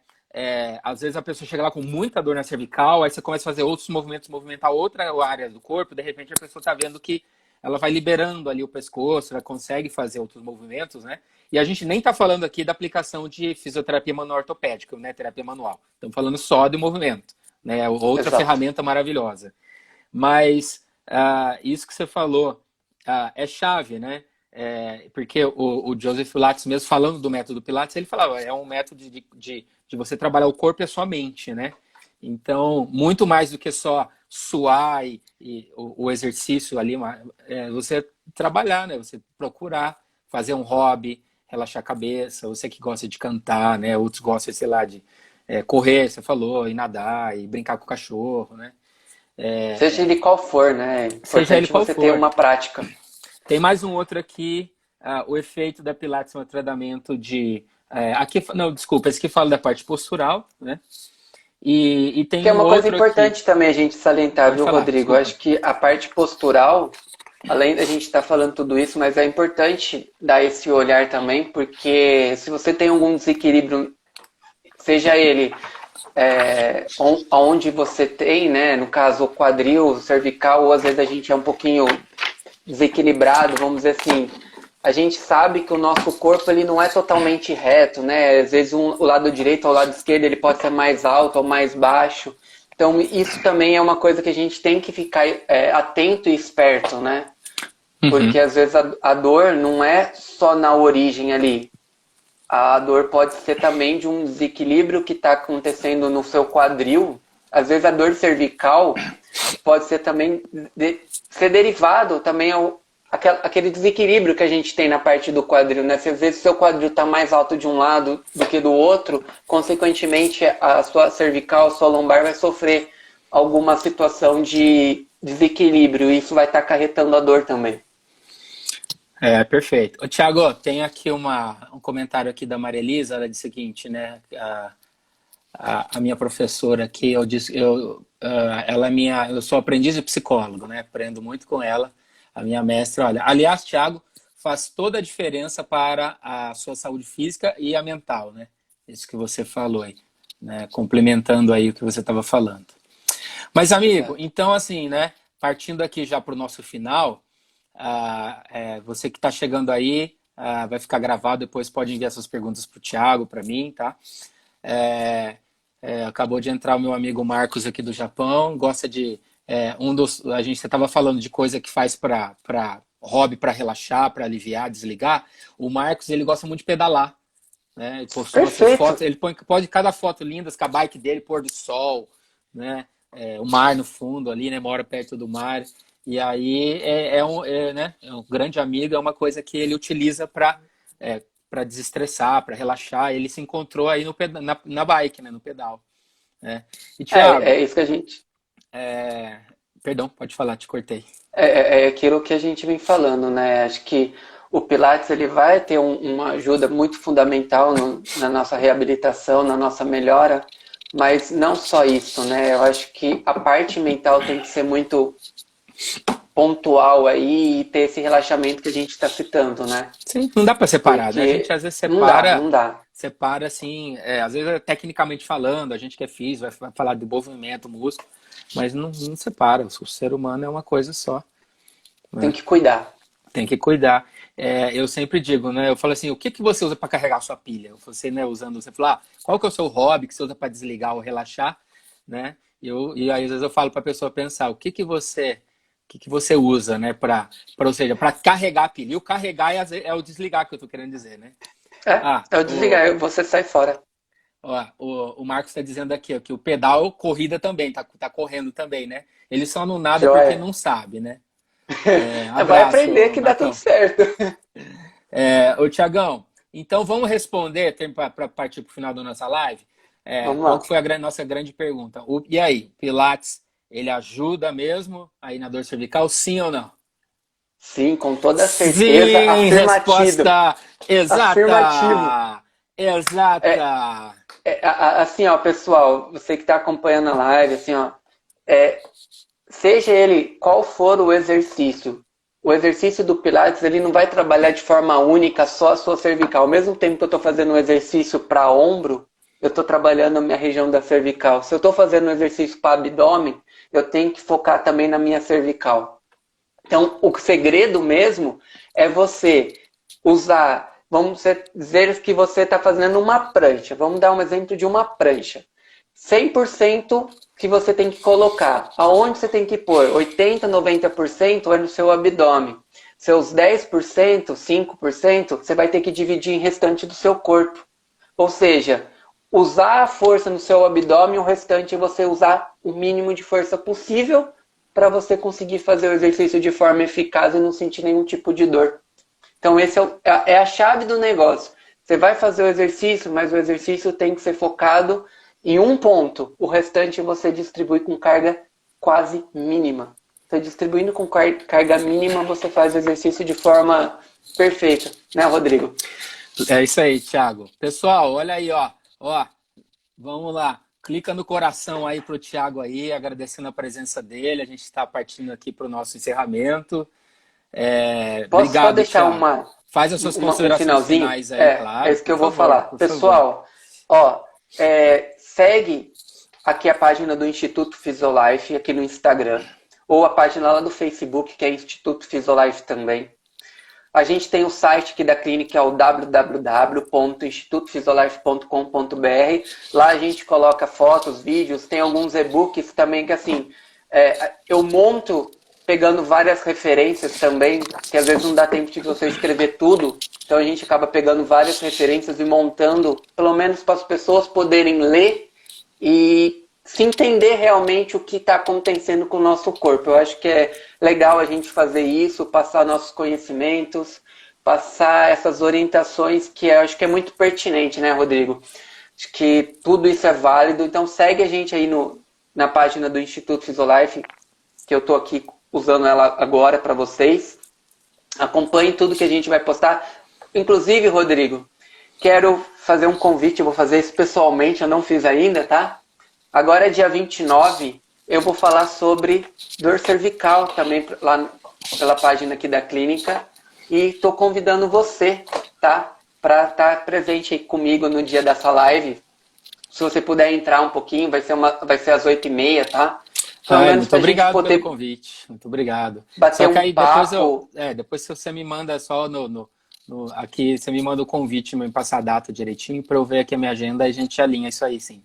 Às vezes a pessoa chega lá com muita dor na cervical, aí você começa a fazer outros movimentos, movimentar outra área do corpo, de repente a pessoa está vendo que ela vai liberando ali o pescoço, ela consegue fazer outros movimentos, né? E a gente nem está falando aqui da aplicação de fisioterapia manual ortopédica, né? Terapia manual. Estamos falando só do movimento, né? Outra Exato. ferramenta maravilhosa. Mas isso que você falou é chave, né? Porque o Joseph Pilates, mesmo falando do método Pilates, ele falava, é um método de você trabalhar o corpo e a sua mente, né? Então, muito mais do que só suar e o exercício ali, você trabalhar, né? Você procurar fazer um hobby, relaxar a cabeça, você que gosta de cantar, né? Outros gostam, sei lá, de correr, você falou, e nadar, e brincar com o cachorro, né? Seja ele qual for, né? É Seja ele importante qual você ter for. uma prática. Tem mais um outro aqui, o efeito da Pilates no tratamento de... não, desculpa, esse aqui fala da parte postural, né? E tem Que é um uma coisa outro aqui. importante também a gente salientar, Pode viu, falar, Rodrigo? Eu desculpa. acho que a parte postural, além da gente estar falando tudo isso, mas é importante dar esse olhar também, porque se você tem algum desequilíbrio, seja ele onde você tem, né, no caso o quadril, cervical, ou às vezes a gente é um pouquinho desequilibrado, vamos dizer assim, a gente sabe que o nosso corpo ele não é totalmente reto, né? Às vezes o lado direito ou o lado esquerdo ele pode ser mais alto ou mais baixo. Então isso também é uma coisa que a gente tem que ficar atento e esperto, né? Porque às vezes a dor não é só na origem ali. A dor pode ser também de um desequilíbrio que está acontecendo no seu quadril. Às vezes a dor cervical pode ser também ser derivado também aquele desequilíbrio que a gente tem na parte do quadril, né? Se às vezes o seu quadril está mais alto de um lado do que do outro, consequentemente a sua cervical, a sua lombar vai sofrer alguma situação de desequilíbrio e isso vai estar acarretando a dor também. Perfeito. Tiago, tem aqui um comentário aqui da Maria Elisa, ela disse o seguinte, né? A minha professora aqui, ela é eu sou aprendiz de psicólogo, né? Aprendo muito com ela, a minha mestra. Olha, aliás, Tiago, faz toda a diferença para a sua saúde física e a mental, né? Isso que você falou aí, né? Complementando aí o que você estava falando. Mas, amigo, então assim, né? Partindo aqui já para o nosso final, você que está chegando aí, vai ficar gravado, depois pode enviar suas perguntas para o Thiago, para mim, tá? Acabou de entrar o meu amigo Marcos aqui do Japão, gosta de... a gente estava falando de coisa que faz para hobby, para relaxar, para aliviar, desligar. O Marcos, ele gosta muito de pedalar, né? Ele postou essas fotos, ele pode cada foto lindas com a bike dele, pôr do sol, né? O mar no fundo ali, né? Mora perto do mar. E aí né? É um grande amigo, é uma coisa que ele utiliza para desestressar, para relaxar. Ele se encontrou aí na bike, né? No pedal. Né? E, Thiago, É isso que a gente... Perdão, pode falar, te cortei. É aquilo que a gente vem falando, né? Acho que o Pilates ele vai ter uma ajuda muito fundamental na nossa reabilitação, na nossa melhora, mas não só isso, né? Eu acho que a parte mental tem que ser muito pontual aí e ter esse relaxamento que a gente está citando, né? Sim, não dá para separar, porque né? A gente às vezes separa, não dá. separa assim, às vezes tecnicamente falando, a gente que é físico vai falar de movimento, músculo, mas não separa, o ser humano é uma coisa só. Né? Tem que cuidar. Tem que cuidar. Eu sempre digo, né? Eu falo assim, o que você usa para carregar a sua pilha? Você, né, você fala, qual que é o seu hobby que você usa para desligar ou relaxar, né? E aí às vezes eu falo para a pessoa pensar, o que você usa, né, ou seja, para carregar a pilha. E o carregar é o desligar que eu tô querendo dizer, né? É o desligar, você sai fora. O Marcos está dizendo aqui ó, que o pedal corrida também, tá correndo também, né? Ele só não nada porque não sabe, né? Abraço, vai aprender que Marcão. dá tudo certo. Ô Tiagão, então vamos responder para partir para o final da nossa live. Vamos qual lá. que foi a nossa grande pergunta? E aí, Pilates, ele ajuda mesmo aí na dor cervical, sim ou não? Sim, com toda certeza. Sim, Afirmativo. resposta Afirmativo. exata! Exata! Assim, ó, pessoal, você que está acompanhando a live, assim, ó, é, seja ele qual for o exercício do Pilates, ele não vai trabalhar de forma única só a sua cervical. Ao mesmo tempo que eu estou fazendo um exercício para ombro, eu estou trabalhando a minha região da cervical. Se eu estou fazendo um exercício para abdômen, eu tenho que focar também na minha cervical. Então, o segredo mesmo é você usar, vamos dizer que você está fazendo uma prancha. Vamos dar um exemplo de uma prancha. 100% que você tem que colocar. Aonde você tem que pôr? 80%, 90% é no seu abdômen. Seus 10%, 5%, você vai ter que dividir em restante do seu corpo. Ou seja, usar a força no seu abdômen, o restante você usar o mínimo de força possível para você conseguir fazer o exercício de forma eficaz e não sentir nenhum tipo de dor. Então, esse é a chave do negócio. Você vai fazer o exercício, mas o exercício tem que ser focado em um ponto. O restante você distribui com carga quase mínima. Você distribuindo com carga mínima, você faz o exercício de forma perfeita. Né, Rodrigo? É isso aí, Thiago. Pessoal, olha aí, ó. Ó, vamos lá. Clica no coração aí pro Thiago aí, agradecendo a presença dele. A gente está partindo aqui para o nosso encerramento. Posso só Obrigado, deixar Thiago. Faz as suas um considerações finalzinho? finais aí, É claro, isso que eu vou falar. por favor. Pessoal, ó, segue aqui a página do Instituto Fisiolife aqui no Instagram, ou a página lá do Facebook, que é Instituto Fisiolife também. A gente tem o site aqui da clínica, que é o www.institutofisiolife.com.br. Lá a gente coloca fotos, vídeos, tem alguns e-books também que, assim, eu monto pegando várias referências também, que às vezes não dá tempo de você escrever tudo. Então a gente acaba pegando várias referências e montando, pelo menos para as pessoas poderem ler e se entender realmente o que está acontecendo com o nosso corpo. Eu acho que é legal a gente fazer isso, passar nossos conhecimentos, passar essas orientações que eu acho que é muito pertinente, né, Rodrigo? Acho que tudo isso é válido. Então segue a gente aí na página do Instituto Fisiolife, que eu estou aqui usando ela agora para vocês. Acompanhe tudo que a gente vai postar. Inclusive, Rodrigo, quero fazer um convite, eu vou fazer isso pessoalmente, eu não fiz ainda, tá? Agora, dia 29, eu vou falar sobre dor cervical também lá pela página aqui da clínica. E estou convidando você, tá? Para estar presente aí comigo no dia dessa live. Se você puder entrar um pouquinho, vai ser às 8h30, tá? Pelo menos Muito para a gente obrigado poder pelo convite. Muito obrigado. bater Só que um aí papo. depois você me manda só aqui, você me manda o convite, me passar a data direitinho para eu ver aqui a minha agenda e a gente alinha isso aí, sim.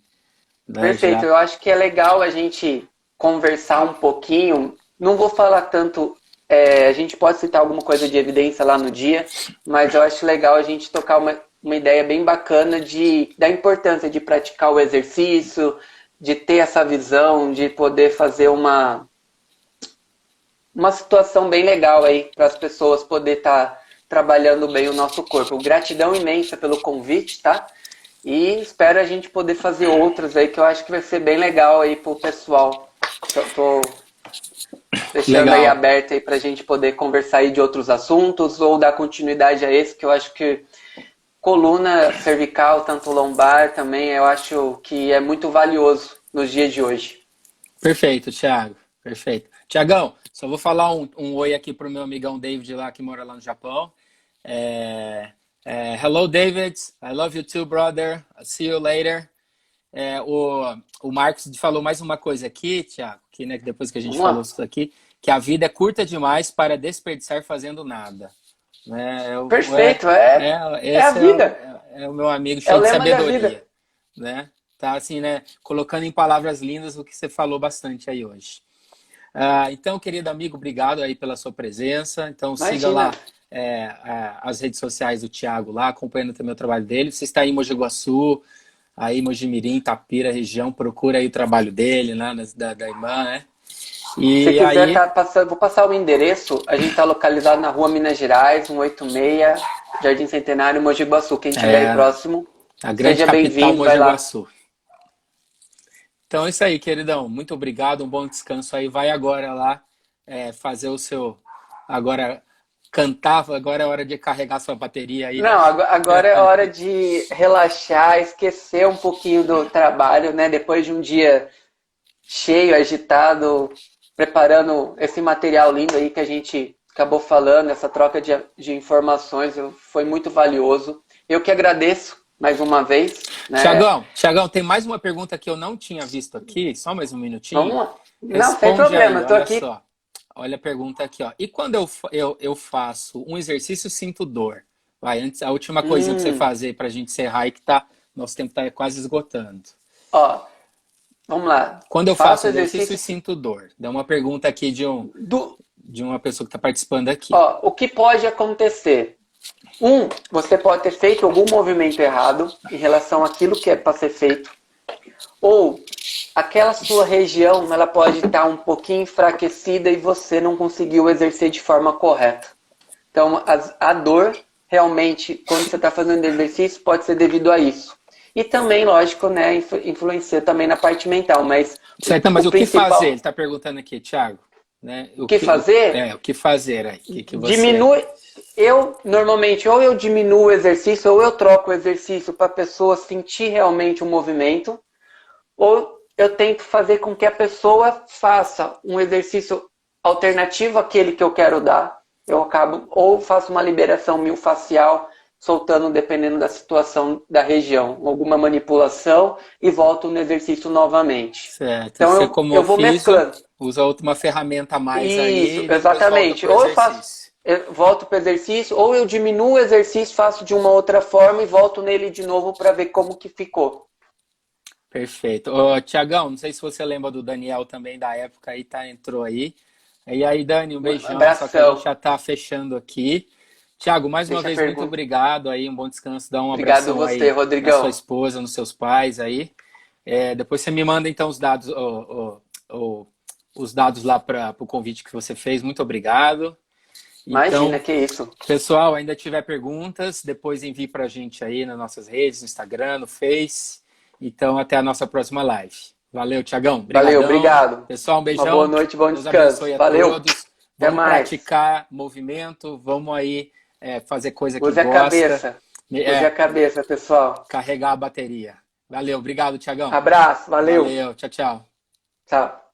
Né, Perfeito, já. eu acho que é legal a gente conversar um pouquinho. Não vou falar tanto, a gente pode citar alguma coisa de evidência lá no dia, mas eu acho legal a gente tocar uma ideia bem bacana da importância de praticar o exercício, de ter essa visão, de poder fazer uma situação bem legal aí para as pessoas poder estar trabalhando bem o nosso corpo. Gratidão imensa pelo convite, tá? E espero a gente poder fazer outras aí, que eu acho que vai ser bem legal aí pro pessoal. Tô deixando aí Legal. aberto aí pra gente poder conversar aí de outros assuntos ou dar continuidade a esse, que eu acho que coluna cervical, tanto lombar também, eu acho que é muito valioso nos dias de hoje. Perfeito, Thiago. Perfeito. Tiagão, só vou falar um oi aqui pro meu amigão David lá, que mora lá no Japão. Hello, David. I love you too, brother. I'll see you later. O Marcos falou mais uma coisa aqui, Thiago, que, né, depois que a gente falou isso aqui, que a vida é curta demais para desperdiçar fazendo nada. Né? Perfeito, é a Esse vida. é o meu amigo É o cheio de lema da vida. sabedoria. Né? Tá assim, né? Colocando em palavras lindas o que você falou bastante aí hoje. Então, querido amigo, obrigado aí pela sua presença. Então, siga Imagina. lá as redes sociais do Thiago lá, acompanhando também o trabalho dele. Você está em Mogi Guaçu, aí Mojimirim, Itapira, região, procura aí o trabalho dele, lá da irmã, né? E Se quiser, aí, vou passar o endereço. A gente está localizado na rua Minas Gerais, 186, Jardim Centenário, Mogi Guaçu. Quem estiver aí próximo, a grande seja capital bem-vindo, vai Mogi lá. Guaçu. Então é isso aí, queridão. Muito obrigado, um bom descanso aí. Vai agora lá fazer o seu. Agora cantar, agora é hora de carregar sua bateria aí. Não, agora é hora de relaxar, esquecer um pouquinho do trabalho, né? Depois de um dia cheio, agitado, preparando esse material lindo aí que a gente acabou falando, essa troca de informações, foi muito valioso. Eu que agradeço mais uma vez, né? Tiagão, tem mais uma pergunta que eu não tinha visto aqui, só mais um minutinho. Vamos lá. Não, sem Responde problema, aí, eu tô olha aqui. só. Olha a pergunta aqui, ó. E quando eu faço um exercício, sinto dor? Vai, antes, a última coisinha pra você fazer pra gente encerrar aí, que nosso tempo tá quase esgotando. Ó, vamos lá. Quando eu faço Faça exercício e exercício sinto dor? Dá uma pergunta aqui do. de uma pessoa que está participando aqui. Ó, o que pode acontecer? Você pode ter feito algum movimento errado em relação àquilo que é para ser feito. Ou aquela sua região, ela pode estar um pouquinho enfraquecida e você não conseguiu exercer de forma correta. Então, a dor, realmente, quando você está fazendo exercício, pode ser devido a isso. E também, lógico, né, influencia também na parte mental, mas certo, mas o que principal... fazer? Ele está perguntando aqui, Thiago. Né? O que fazer? O que fazer aí? Que você... Diminui... Normalmente, ou eu diminuo o exercício, ou eu troco o exercício para a pessoa sentir realmente o movimento, ou eu tento fazer com que a pessoa faça um exercício alternativo àquele que eu quero dar. Eu acabo, ou faço uma liberação miofascial, soltando dependendo da situação da região, alguma manipulação e volto no exercício novamente. Certo. Então você, como eu vou mesclando. Usa uma ferramenta a mais Isso, aí. Exatamente. Ou eu volto para o exercício, ou eu diminuo o exercício, faço de uma outra forma e volto nele de novo para ver como que ficou. Perfeito. Tiagão, não sei se você lembra do Daniel também da época aí, entrou aí. E aí, Dani, um beijão. Abração. Só que a gente já está fechando aqui. Tiago, mais uma vez, muito obrigado aí, um bom descanso, dá um abração você, aí Rodrigão. na sua esposa, nos seus pais aí. Depois você me manda então os dados, os dados lá para o convite que você fez. Muito obrigado. Imagina, então, que isso. Pessoal, ainda tiver perguntas, depois envie para a gente aí nas nossas redes, no Instagram, no Face. Então, até a nossa próxima live. Valeu, Tiagão. Valeu, obrigado. Pessoal, um beijão. Uma boa noite, bom descanso. Deus abençoe a Valeu. todos. Até Vamos mais. praticar movimento, vamos aí fazer coisa que Use gosta. A cabeça. Use a cabeça, pessoal. Carregar a bateria. Valeu, obrigado, Tiagão. Abraço, valeu. Valeu, tchau, tchau. Tchau.